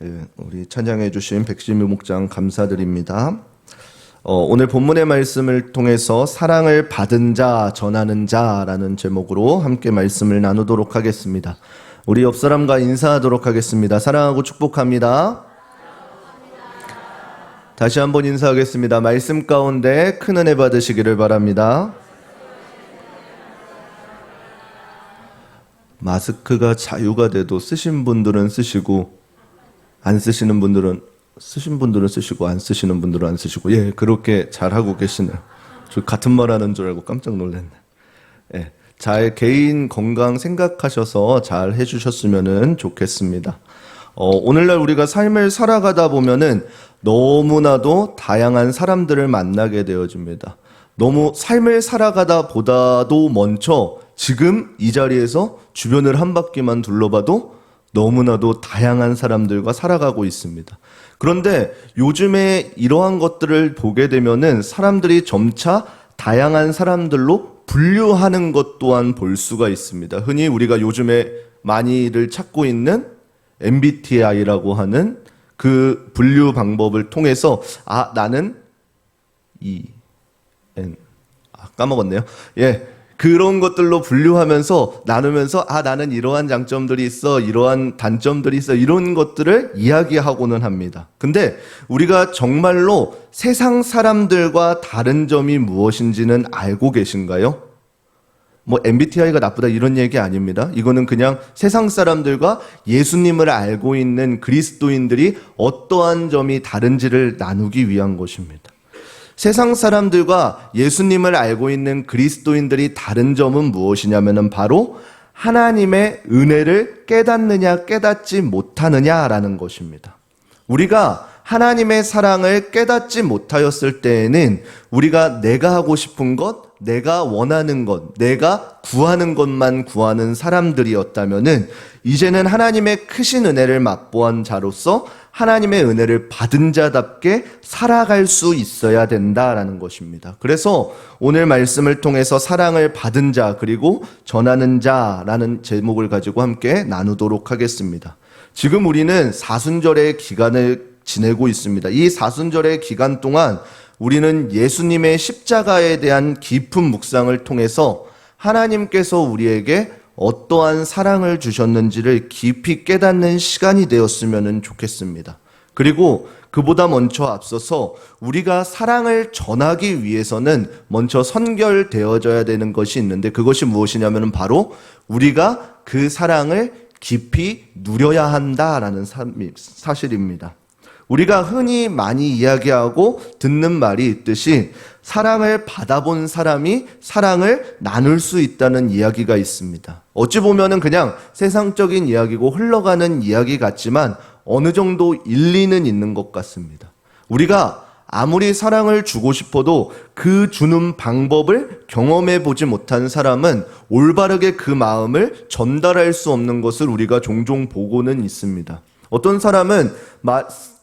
우리 찬양해 주신 백심유 목장 감사드립니다. 오늘 본문의 말씀을 통해서 사랑을 받은 자, 전하는 자라는 제목으로 함께 말씀을 나누도록 하겠습니다. 우리 옆 사람과 인사하도록 하겠습니다. 사랑하고 축복합니다. 다시 한번 인사하겠습니다. 말씀 가운데 큰 은혜 받으시기를 바랍니다. 마스크가 자유가 돼도 쓰신 분들은 쓰시고 안 쓰시는 분들은 쓰시고 안 쓰시는 분들은 안 쓰시고, 예, 그렇게 잘하고 계시네요. 저 같은 말 하는 줄 알고 깜짝 놀랐네. 예, 잘 개인 건강 생각하셔서 잘 해주셨으면 좋겠습니다. 오늘날 우리가 삶을 살아가다 보면은 너무나도 다양한 사람들을 만나게 되어집니다. 너무 삶을 살아가다 보다도 먼저 지금 이 자리에서 주변을 한 바퀴만 둘러봐도 너무나도 다양한 사람들과 살아가고 있습니다. 그런데 요즘에 이러한 것들을 보게 되면은 사람들이 점차 다양한 사람들로 분류하는 것 또한 볼 수가 있습니다. 흔히 우리가 요즘에 많이들 찾고 있는 MBTI라고 하는 그 분류 방법을 통해서 나는 까먹었네요. 예. 그런 것들로 분류하면서 나누면서 나는 이러한 장점들이 있어, 이러한 단점들이 있어, 이런 것들을 이야기하고는 합니다. 근데 우리가 정말로 세상 사람들과 다른 점이 무엇인지는 알고 계신가요? MBTI가 나쁘다 이런 얘기 아닙니다. 이거는 그냥 세상 사람들과 예수님을 알고 있는 그리스도인들이 어떠한 점이 다른지를 나누기 위한 것입니다. 세상 사람들과 예수님을 알고 있는 그리스도인들이 다른 점은 무엇이냐면은 바로 하나님의 은혜를 깨닫느냐 깨닫지 못하느냐라는 것입니다. 우리가 하나님의 사랑을 깨닫지 못하였을 때에는 우리가 내가 하고 싶은 것, 내가 원하는 것, 내가 구하는 것만 구하는 사람들이었다면은 이제는 하나님의 크신 은혜를 맛보한 자로서 하나님의 은혜를 받은 자답게 살아갈 수 있어야 된다라는 것입니다. 그래서 오늘 말씀을 통해서 사랑을 받은 자 그리고 전하는 자라는 제목을 가지고 함께 나누도록 하겠습니다. 지금 우리는 사순절의 기간을 지내고 있습니다. 이 사순절의 기간 동안 우리는 예수님의 십자가에 대한 깊은 묵상을 통해서 하나님께서 우리에게 어떠한 사랑을 주셨는지를 깊이 깨닫는 시간이 되었으면 좋겠습니다. 그리고 그보다 먼저 앞서서 우리가 사랑을 전하기 위해서는 먼저 선결되어져야 되는 것이 있는데 그것이 무엇이냐면 바로 우리가 그 사랑을 깊이 누려야 한다라는 사실입니다. 우리가 흔히 많이 이야기하고 듣는 말이 있듯이 사랑을 받아본 사람이 사랑을 나눌 수 있다는 이야기가 있습니다. 어찌 보면은 그냥 세상적인 이야기고 흘러가는 이야기 같지만 어느 정도 일리는 있는 것 같습니다. 우리가 아무리 사랑을 주고 싶어도 그 주는 방법을 경험해 보지 못한 사람은 올바르게 그 마음을 전달할 수 없는 것을 우리가 종종 보고는 있습니다. 어떤 사람은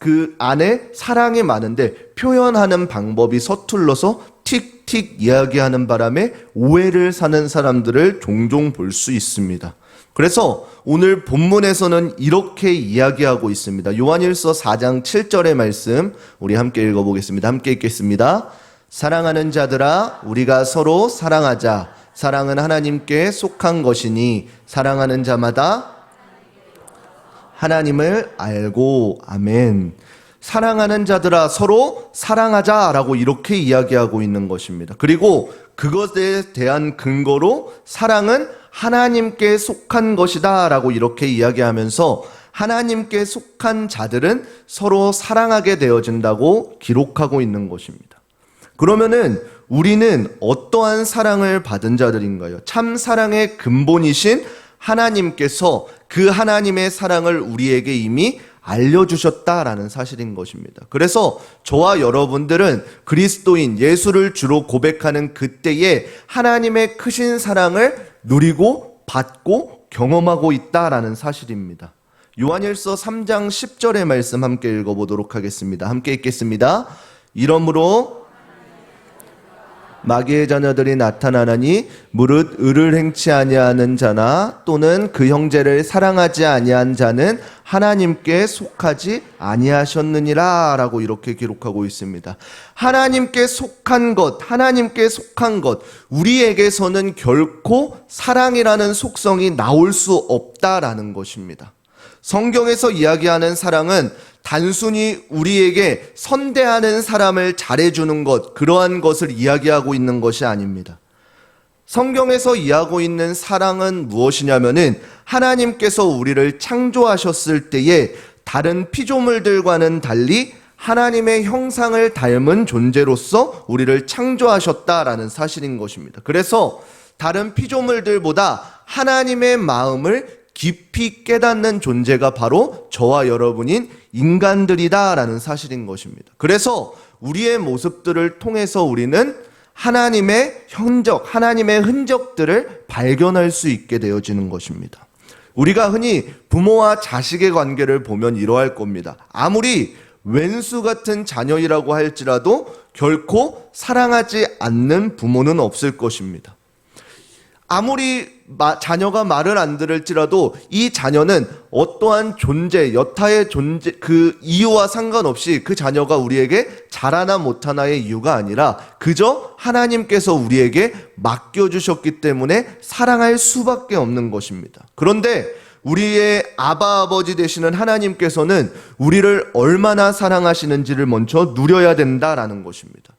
그 안에 사랑이 많은데 표현하는 방법이 서툴러서 틱틱 이야기하는 바람에 오해를 사는 사람들을 종종 볼 수 있습니다. 그래서 오늘 본문에서는 이렇게 이야기하고 있습니다. 요한일서 4장 7절의 말씀 우리 함께 읽어보겠습니다. 함께 읽겠습니다. 사랑하는 자들아 우리가 서로 사랑하자. 사랑은 하나님께 속한 것이니 사랑하는 자마다 하나님을 알고. 아멘. 사랑하는 자들아 서로 사랑하자라고 이렇게 이야기하고 있는 것입니다. 그리고 그것에 대한 근거로 사랑은 하나님께 속한 것이다 라고 이렇게 이야기하면서 하나님께 속한 자들은 서로 사랑하게 되어진다고 기록하고 있는 것입니다. 그러면은 우리는 어떠한 사랑을 받은 자들인가요? 참 사랑의 근본이신 하나님께서 그 하나님의 사랑을 우리에게 이미 알려주셨다라는 사실인 것입니다. 그래서 저와 여러분들은 그리스도인 예수를 주로 고백하는 그때에 하나님의 크신 사랑을 누리고 받고 경험하고 있다라는 사실입니다. 요한일서 3장 10절의 말씀 함께 읽어보도록 하겠습니다. 함께 읽겠습니다. 이러므로 마귀의 자녀들이 나타나나니 무릇 의를 행치 아니하는 자나 또는 그 형제를 사랑하지 아니한 자는 하나님께 속하지 아니하셨느니라 라고 이렇게 기록하고 있습니다. 하나님께 속한 것, 우리에게서는 결코 사랑이라는 속성이 나올 수 없다라는 것입니다. 성경에서 이야기하는 사랑은 단순히 우리에게 선대하는 사람을 잘해주는 것, 그러한 것을 이야기하고 있는 것이 아닙니다. 성경에서 이야기하고 있는 사랑은 무엇이냐면은 하나님께서 우리를 창조하셨을 때에 다른 피조물들과는 달리 하나님의 형상을 닮은 존재로서 우리를 창조하셨다라는 사실인 것입니다. 그래서 다른 피조물들보다 하나님의 마음을 깊이 깨닫는 존재가 바로 저와 여러분인 인간들이다라는 사실인 것입니다. 그래서 우리의 모습들을 통해서 우리는 하나님의 흔적들을 발견할 수 있게 되어지는 것입니다. 우리가 흔히 부모와 자식의 관계를 보면 이러할 겁니다. 아무리 왼수 같은 자녀이라고 할지라도 결코 사랑하지 않는 부모는 없을 것입니다. 아무리 자녀가 말을 안 들을지라도 이 자녀는 어떠한 존재, 여타의 존재, 그 이유와 상관없이 그 자녀가 우리에게 잘하나 못하나의 이유가 아니라 그저 하나님께서 우리에게 맡겨주셨기 때문에 사랑할 수밖에 없는 것입니다. 그런데 우리의 아버지 되시는 하나님께서는 우리를 얼마나 사랑하시는지를 먼저 누려야 된다라는 것입니다.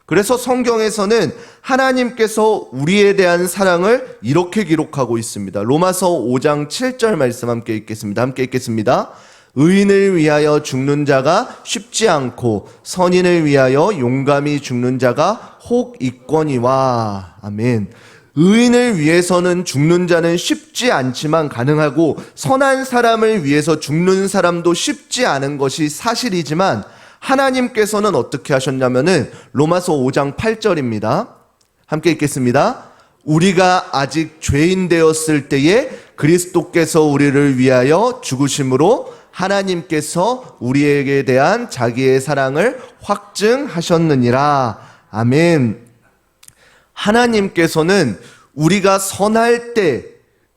그래서 성경에서는 하나님께서 우리에 대한 사랑을 이렇게 기록하고 있습니다. 로마서 5장 7절 말씀 함께 읽겠습니다. 의인을 위하여 죽는 자가 쉽지 않고 선인을 위하여 용감히 죽는 자가 혹 있거니와. 아멘. 의인을 위해서는 죽는 자는 쉽지 않지만 가능하고 선한 사람을 위해서 죽는 사람도 쉽지 않은 것이 사실이지만 하나님께서는 어떻게 하셨냐면은 로마서 5장 8절입니다. 함께 읽겠습니다. 우리가 아직 죄인 되었을 때에 그리스도께서 우리를 위하여 죽으심으로 하나님께서 우리에게 대한 자기의 사랑을 확증하셨느니라. 아멘. 하나님께서는 우리가 선할 때,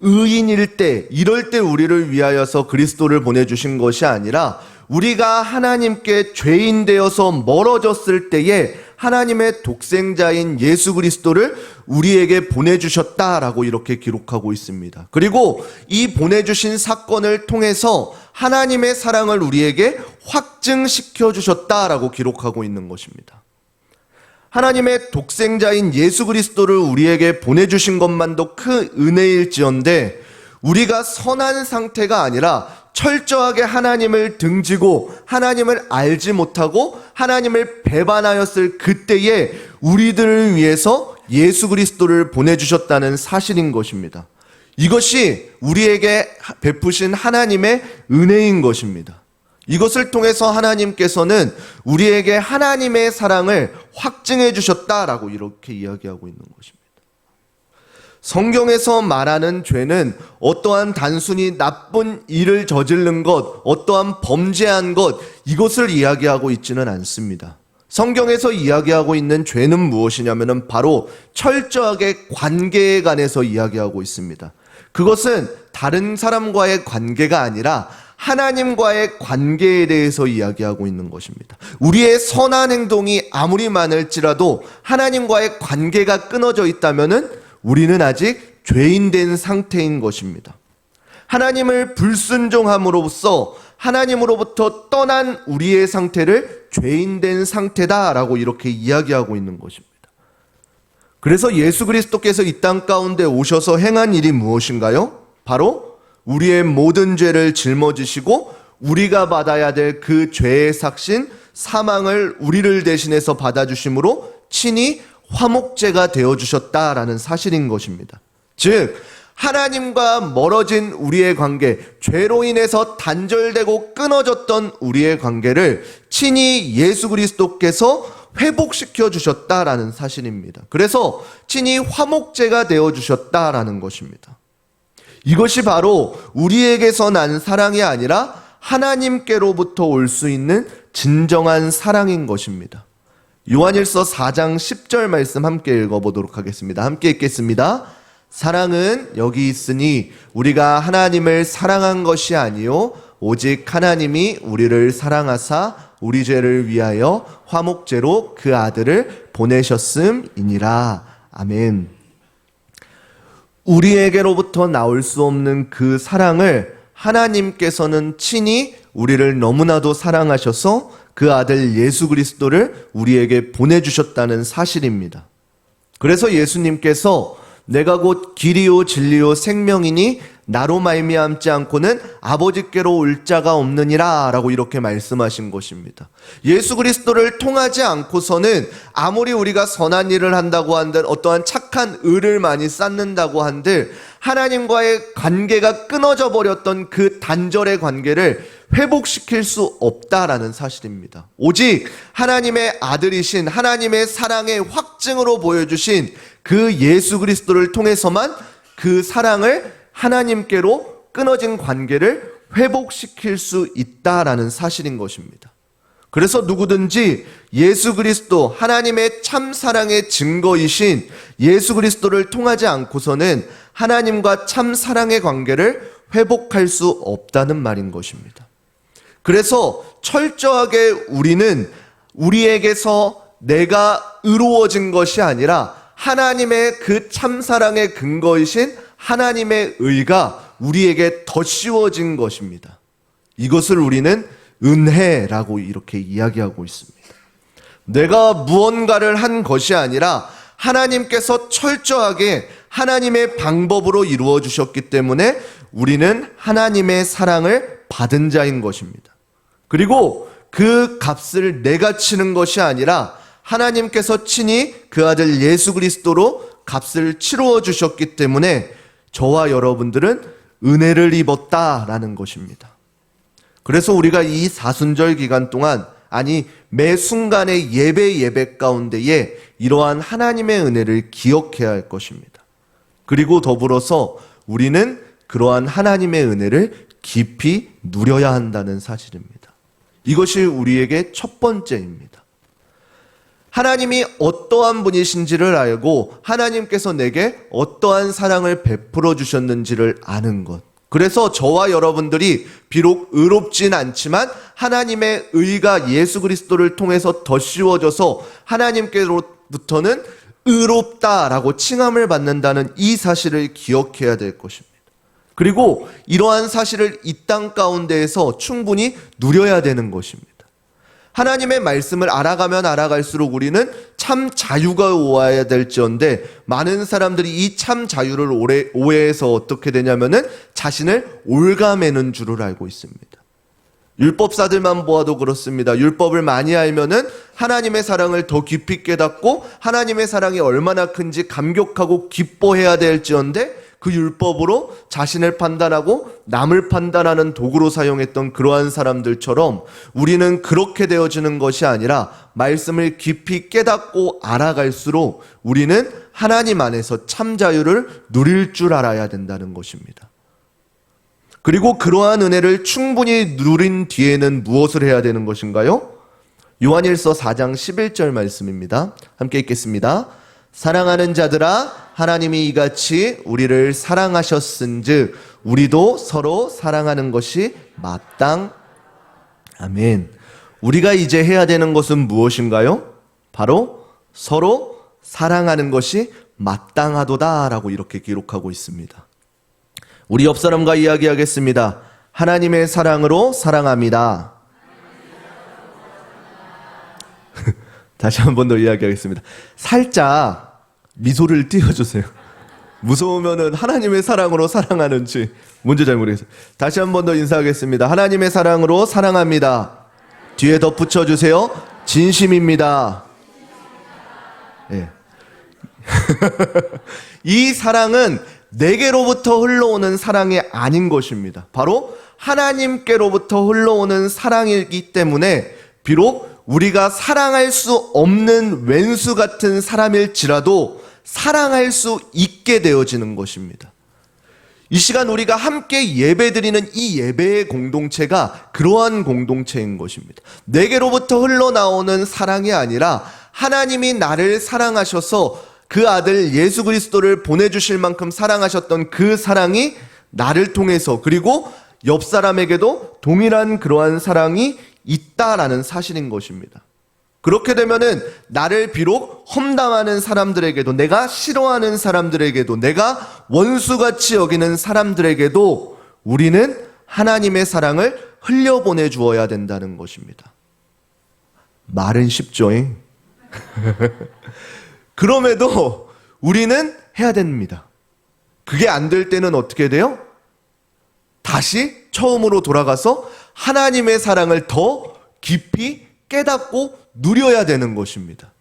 의인일 때, 이럴 때 우리를 위하여서 그리스도를 보내주신 것이 아니라 우리가 하나님께 죄인 되어서 멀어졌을 때에 하나님의 독생자인 예수 그리스도를 우리에게 보내주셨다라고 이렇게 기록하고 있습니다. 그리고 이 보내주신 사건을 통해서 하나님의 사랑을 우리에게 확증시켜 주셨다라고 기록하고 있는 것입니다. 하나님의 독생자인 예수 그리스도를 우리에게 보내주신 것만도 큰 은혜일지언데 우리가 선한 상태가 아니라 철저하게 하나님을 등지고 하나님을 알지 못하고 하나님을 배반하였을 그때에 우리들을 위해서 예수 그리스도를 보내주셨다는 사실인 것입니다. 이것이 우리에게 베푸신 하나님의 은혜인 것입니다. 이것을 통해서 하나님께서는 우리에게 하나님의 사랑을 확증해 주셨다라고 이렇게 이야기하고 있는 것입니다. 성경에서 말하는 죄는 어떠한 단순히 나쁜 일을 저지른 것, 어떠한 범죄한 것, 이것을 이야기하고 있지는 않습니다. 성경에서 이야기하고 있는 죄는 무엇이냐면 바로 철저하게 관계에 관해서 이야기하고 있습니다. 그것은 다른 사람과의 관계가 아니라 하나님과의 관계에 대해서 이야기하고 있는 것입니다. 우리의 선한 행동이 아무리 많을지라도 하나님과의 관계가 끊어져 있다면은 우리는 아직 죄인된 상태인 것입니다. 하나님을 불순종함으로써 하나님으로부터 떠난 우리의 상태를 죄인된 상태다라고 이렇게 이야기하고 있는 것입니다. 그래서 예수 그리스도께서 이 땅 가운데 오셔서 행한 일이 무엇인가요? 바로 우리의 모든 죄를 짊어지시고 우리가 받아야 될 그 죄의 삭신 사망을 우리를 대신해서 받아주심으로 친히 화목제가 되어주셨다라는 사실인 것입니다. 즉 하나님과 멀어진 우리의 관계, 죄로 인해서 단절되고 끊어졌던 우리의 관계를 친히 예수 그리스도께서 회복시켜 주셨다라는 사실입니다. 그래서 친히 화목제가 되어주셨다라는 것입니다. 이것이 바로 우리에게서 난 사랑이 아니라 하나님께로부터 올 수 있는 진정한 사랑인 것입니다. 요한일서 4장 10절 말씀 함께 읽어보도록 하겠습니다. 함께 읽겠습니다. 사랑은 여기 있으니 우리가 하나님을 사랑한 것이 아니요 오직 하나님이 우리를 사랑하사 우리 죄를 위하여 화목제로 그 아들을 보내셨음이니라. 아멘. 우리에게로부터 나올 수 없는 그 사랑을 하나님께서는 친히 우리를 너무나도 사랑하셔서 그 아들 예수 그리스도를 우리에게 보내주셨다는 사실입니다. 그래서 예수님께서 내가 곧 길이요 진리요 생명이니 나로 말미암지 않고는 아버지께로 올 자가 없느니라 라고 이렇게 말씀하신 것입니다. 예수 그리스도를 통하지 않고서는 아무리 우리가 선한 일을 한다고 한들 어떠한 착한 의를 많이 쌓는다고 한들 하나님과의 관계가 끊어져 버렸던 그 단절의 관계를 회복시킬 수 없다라는 사실입니다. 오직 하나님의 아들이신 하나님의 사랑의 확증으로 보여주신 그 예수 그리스도를 통해서만 그 사랑을 하나님께로 끊어진 관계를 회복시킬 수 있다라는 사실인 것입니다. 그래서 누구든지 예수 그리스도 하나님의 참 사랑의 증거이신 예수 그리스도를 통하지 않고서는 하나님과 참 사랑의 관계를 회복할 수 없다는 말인 것입니다. 그래서 철저하게 우리는 우리에게서 내가 의로워진 것이 아니라 하나님의 그 참사랑의 근거이신 하나님의 의가 우리에게 덧씌워진 것입니다. 이것을 우리는 은혜라고 이렇게 이야기하고 있습니다. 내가 무언가를 한 것이 아니라 하나님께서 철저하게 하나님의 방법으로 이루어 주셨기 때문에 우리는 하나님의 사랑을 받은 자인 것입니다. 그리고 그 값을 내가 치는 것이 아니라 하나님께서 친히 그 아들 예수 그리스도로 값을 치루어 주셨기 때문에 저와 여러분들은 은혜를 입었다라는 것입니다. 그래서 우리가 이 사순절 기간 동안 아니 매 순간의 예배 가운데에 이러한 하나님의 은혜를 기억해야 할 것입니다. 그리고 더불어서 우리는 그러한 하나님의 은혜를 깊이 누려야 한다는 사실입니다. 이것이 우리에게 첫 번째입니다. 하나님이 어떠한 분이신지를 알고 하나님께서 내게 어떠한 사랑을 베풀어 주셨는지를 아는 것. 그래서 저와 여러분들이 비록 의롭진 않지만 하나님의 의가 예수 그리스도를 통해서 덧씌워져서 하나님께로부터는 의롭다라고 칭함을 받는다는 이 사실을 기억해야 될 것입니다. 그리고 이러한 사실을 이 땅 가운데에서 충분히 누려야 되는 것입니다. 하나님의 말씀을 알아가면 알아갈수록 우리는 참 자유가 오아야 될지언데 많은 사람들이 이 참 자유를 오해해서 어떻게 되냐면은 자신을 올가매는 줄을 알고 있습니다. 율법사들만 보아도 그렇습니다. 율법을 많이 알면은 하나님의 사랑을 더 깊이 깨닫고 하나님의 사랑이 얼마나 큰지 감격하고 기뻐해야 될지언데 그 율법으로 자신을 판단하고 남을 판단하는 도구로 사용했던 그러한 사람들처럼 우리는 그렇게 되어지는 것이 아니라 말씀을 깊이 깨닫고 알아갈수록 우리는 하나님 안에서 참 자유를 누릴 줄 알아야 된다는 것입니다. 그리고 그러한 은혜를 충분히 누린 뒤에는 무엇을 해야 되는 것인가요? 요한일서 4장 11절 말씀입니다. 함께 읽겠습니다. 사랑하는 자들아 하나님이 이같이 우리를 사랑하셨은즉 우리도 서로 사랑하는 것이 마땅. 아멘. 우리가 이제 해야 되는 것은 무엇인가요? 바로 서로 사랑하는 것이 마땅하도다라고 이렇게 기록하고 있습니다. 우리 옆 사람과 이야기하겠습니다. 하나님의 사랑으로 사랑합니다. 다시 한 번 더 이야기하겠습니다. 살짝 미소를 띄워주세요. 무서우면은 하나님의 사랑으로 사랑하는지 뭔지 잘 모르겠어요. 다시 한 번 더 인사하겠습니다. 하나님의 사랑으로 사랑합니다. 뒤에 덧붙여 주세요. 진심입니다. 예. 이 사랑은 내게로부터 흘러오는 사랑이 아닌 것입니다. 바로 하나님께로부터 흘러오는 사랑이기 때문에 비록 우리가 사랑할 수 없는 왼수 같은 사람일지라도 사랑할 수 있게 되어지는 것입니다. 이 시간 우리가 함께 예배드리는 이 예배의 공동체가 그러한 공동체인 것입니다. 내게로부터 흘러나오는 사랑이 아니라 하나님이 나를 사랑하셔서 그 아들 예수 그리스도를 보내주실 만큼 사랑하셨던 그 사랑이 나를 통해서 그리고 옆 사람에게도 동일한 그러한 사랑이 있다라는 사실인 것입니다. 그렇게 되면은 나를 비록 험담하는 사람들에게도, 내가 싫어하는 사람들에게도, 내가 원수같이 여기는 사람들에게도 우리는 하나님의 사랑을 흘려보내 주어야 된다는 것입니다. 말은 쉽죠잉? 그럼에도 우리는 해야 됩니다. 그게 안 될 때는 어떻게 돼요? 다시 처음으로 돌아가서 하나님의 사랑을 더 깊이 깨닫고 누려야 되는 것입니다.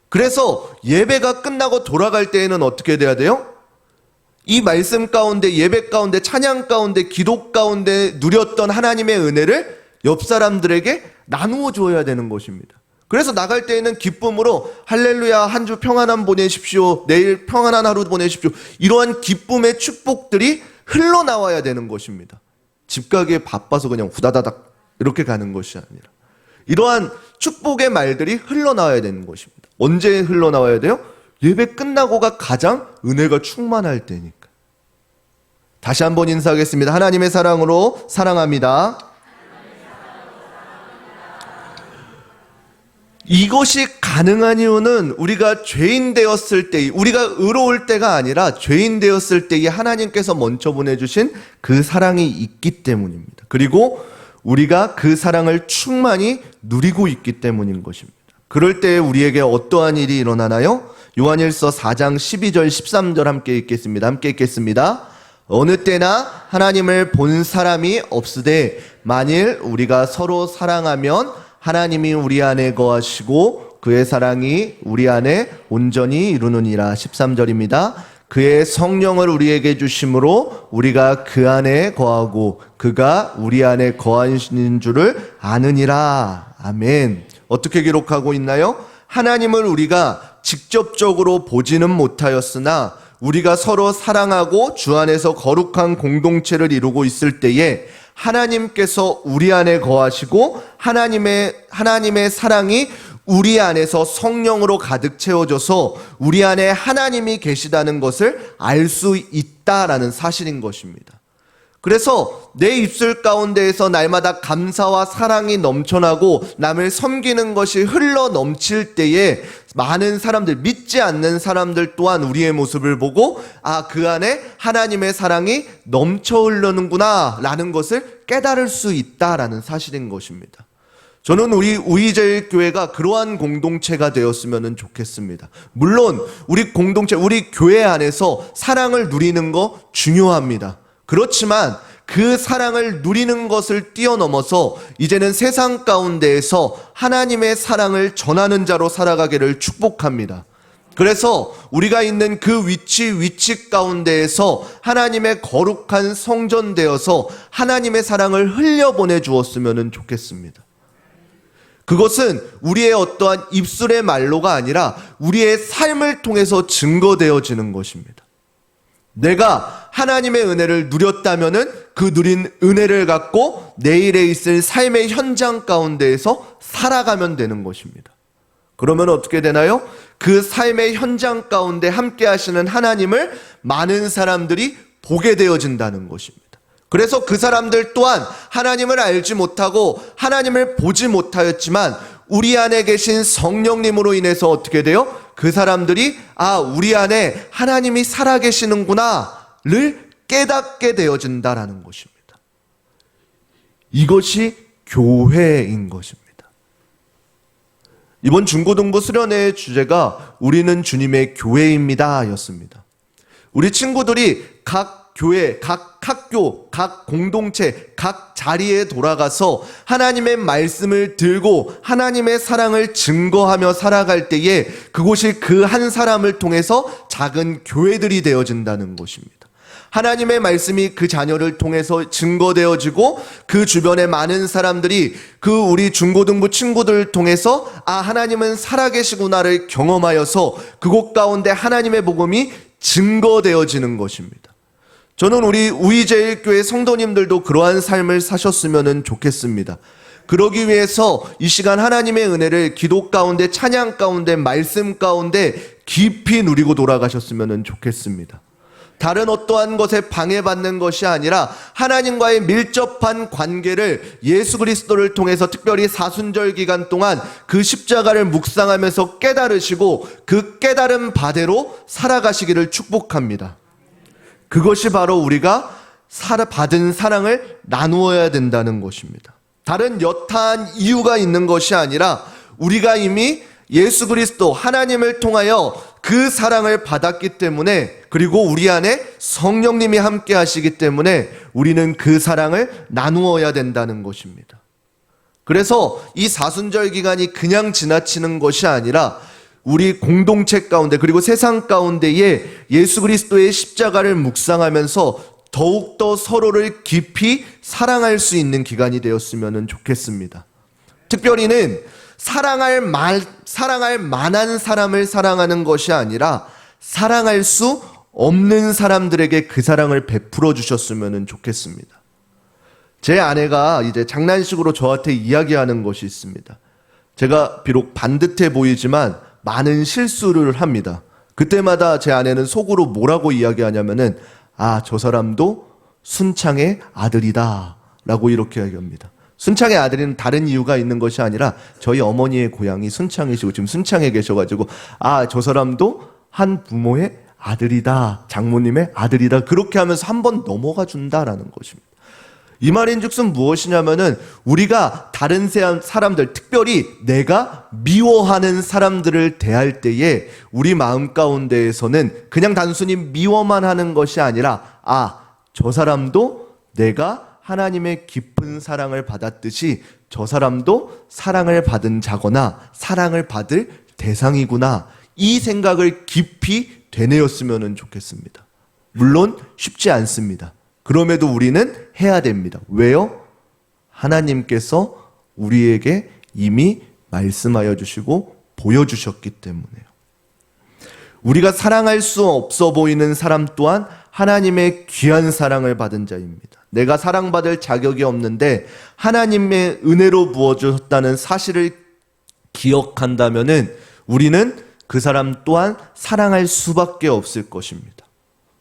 그래서 예배가 끝나고 돌아갈 때에는 어떻게 돼야 돼요? 이 말씀 가운데, 예배 가운데, 찬양 가운데, 기도 가운데 누렸던 하나님의 은혜를 옆 사람들에게 나누어 주어야 되는 것입니다. 그래서 나갈 때에는 기쁨으로 할렐루야, 한 주 평안한 보내십시오, 내일 평안한 하루 보내십시오, 이러한 기쁨의 축복들이 흘러나와야 되는 것입니다. 집 가기에 바빠서 그냥 후다다닥 이렇게 가는 것이 아니라 이러한 축복의 말들이 흘러나와야 되는 것입니다. 언제 흘러나와야 돼요? 예배 끝나고가 가장 은혜가 충만할 때니까. 다시 한번 인사하겠습니다. 하나님의 사랑으로 사랑합니다. 이것이 가능한 이유는 우리가 죄인 되었을 때, 우리가 의로울 때가 아니라 죄인 되었을 때에 하나님께서 먼저 보내주신 그 사랑이 있기 때문입니다. 그리고 우리가 그 사랑을 충만히 누리고 있기 때문인 것입니다. 그럴 때 우리에게 어떠한 일이 일어나나요? 요한일서 4장 12절 13절 함께 읽겠습니다. 함께 읽겠습니다. 어느 때나 하나님을 본 사람이 없으되 만일 우리가 서로 사랑하면 하나님이 우리 안에 거하시고 그의 사랑이 우리 안에 온전히 이루느니라. 13절입니다. 그의 성령을 우리에게 주심으로 우리가 그 안에 거하고 그가 우리 안에 거하시는 줄을 아느니라. 아멘. 어떻게 기록하고 있나요? 하나님을 우리가 직접적으로 보지는 못하였으나 우리가 서로 사랑하고 주 안에서 거룩한 공동체를 이루고 있을 때에 하나님께서 우리 안에 거하시고 하나님의 사랑이 우리 안에서 성령으로 가득 채워져서 우리 안에 하나님이 계시다는 것을 알 수 있다라는 사실인 것입니다. 그래서 내 입술 가운데에서 날마다 감사와 사랑이 넘쳐나고 남을 섬기는 것이 흘러 넘칠 때에 많은 사람들, 믿지 않는 사람들 또한 우리의 모습을 보고 그 안에 하나님의 사랑이 넘쳐 흐르는구나 라는 것을 깨달을 수 있다라는 사실인 것입니다. 저는 우리 우이제일교회가 그러한 공동체가 되었으면 좋겠습니다. 물론 우리 공동체, 우리 교회 안에서 사랑을 누리는 거 중요합니다. 그렇지만 그 사랑을 누리는 것을 뛰어넘어서 이제는 세상 가운데에서 하나님의 사랑을 전하는 자로 살아가기를 축복합니다. 그래서 우리가 있는 그 위치 가운데에서 하나님의 거룩한 성전 되어서 하나님의 사랑을 흘려보내 주었으면 좋겠습니다. 그것은 우리의 어떠한 입술의 말로가 아니라 우리의 삶을 통해서 증거되어지는 것입니다. 내가 하나님의 은혜를 누렸다면은 그 누린 은혜를 갖고 내일에 있을 삶의 현장 가운데에서 살아가면 되는 것입니다. 그러면 어떻게 되나요? 그 삶의 현장 가운데 함께 하시는 하나님을 많은 사람들이 보게 되어진다는 것입니다. 그래서 그 사람들 또한 하나님을 알지 못하고 하나님을 보지 못하였지만 우리 안에 계신 성령님으로 인해서 어떻게 돼요? 그 사람들이 우리 안에 하나님이 살아계시는구나를 깨닫게 되어진다라는 것입니다. 이것이 교회인 것입니다. 이번 중고등부 수련회의 주제가 우리는 주님의 교회입니다 였습니다. 우리 친구들이 각 교회, 각 학교, 각 공동체, 각 자리에 돌아가서 하나님의 말씀을 들고 하나님의 사랑을 증거하며 살아갈 때에 그곳이 그 한 사람을 통해서 작은 교회들이 되어진다는 것입니다. 하나님의 말씀이 그 자녀를 통해서 증거되어지고 그 주변의 많은 사람들이 그 우리 중고등부 친구들을 통해서 하나님은 살아계시구나를 경험하여서 그곳 가운데 하나님의 복음이 증거되어지는 것입니다. 저는 우리 우이제일교회 성도님들도 그러한 삶을 사셨으면 좋겠습니다. 그러기 위해서 이 시간 하나님의 은혜를 기도 가운데, 찬양 가운데, 말씀 가운데 깊이 누리고 돌아가셨으면 좋겠습니다. 다른 어떠한 것에 방해받는 것이 아니라 하나님과의 밀접한 관계를 예수 그리스도를 통해서 특별히 사순절 기간 동안 그 십자가를 묵상하면서 깨달으시고 그 깨달은 바대로 살아가시기를 축복합니다. 그것이 바로 우리가 받은 사랑을 나누어야 된다는 것입니다. 다른 여타한 이유가 있는 것이 아니라 우리가 이미 예수 그리스도 하나님을 통하여 그 사랑을 받았기 때문에, 그리고 우리 안에 성령님이 함께 하시기 때문에 우리는 그 사랑을 나누어야 된다는 것입니다. 그래서 이 사순절 기간이 그냥 지나치는 것이 아니라 우리 공동체 가운데, 그리고 세상 가운데에 예수 그리스도의 십자가를 묵상하면서 더욱더 서로를 깊이 사랑할 수 있는 기간이 되었으면 좋겠습니다. 특별히는 사랑할 만한 사람을 사랑하는 것이 아니라 사랑할 수 없는 사람들에게 그 사랑을 베풀어 주셨으면 좋겠습니다. 제 아내가 이제 장난식으로 저한테 이야기하는 것이 있습니다. 제가 비록 반듯해 보이지만 많은 실수를 합니다. 그때마다 제 아내는 속으로 뭐라고 이야기하냐면은, 저 사람도 순창의 아들이다 라고 이렇게 이야기합니다. 순창의 아들은 다른 이유가 있는 것이 아니라 저희 어머니의 고향이 순창이시고 지금 순창에 계셔가지고 저 사람도 한 부모의 아들이다, 장모님의 아들이다, 그렇게 하면서 한번 넘어가 준다라는 것입니다. 이 말인즉슨 무엇이냐면은 우리가 다른 사람들, 특별히 내가 미워하는 사람들을 대할 때에 우리 마음 가운데에서는 그냥 단순히 미워만 하는 것이 아니라 저 사람도 내가 하나님의 깊은 사랑을 받았듯이 저 사람도 사랑을 받은 자거나 사랑을 받을 대상이구나, 이 생각을 깊이 되뇌었으면 좋겠습니다. 물론 쉽지 않습니다. 그럼에도 우리는 해야 됩니다. 왜요? 하나님께서 우리에게 이미 말씀하여 주시고 보여주셨기 때문에요. 우리가 사랑할 수 없어 보이는 사람 또한 하나님의 귀한 사랑을 받은 자입니다. 내가 사랑받을 자격이 없는데 하나님의 은혜로 부어주셨다는 사실을 기억한다면은 우리는 그 사람 또한 사랑할 수밖에 없을 것입니다.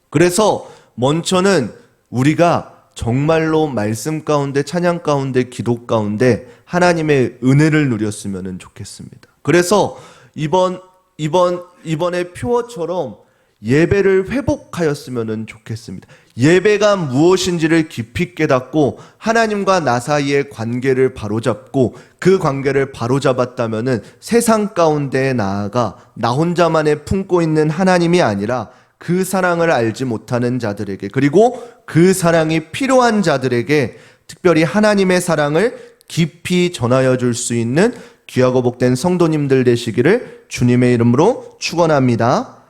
그래서 먼저는 우리가 정말로 말씀 가운데, 찬양 가운데, 기도 가운데 하나님의 은혜를 누렸으면 좋겠습니다. 그래서 이번에 표어처럼 예배를 회복하였으면 좋겠습니다. 예배가 무엇인지를 깊이 깨닫고 하나님과 나 사이의 관계를 바로잡고 그 관계를 바로잡았다면은 세상 가운데에 나아가 나 혼자만의 품고 있는 하나님이 아니라 그 사랑을 알지 못하는 자들에게, 그리고 그 사랑이 필요한 자들에게 특별히 하나님의 사랑을 깊이 전하여 줄 수 있는 귀하고 복된 성도님들 되시기를 주님의 이름으로 축원합니다.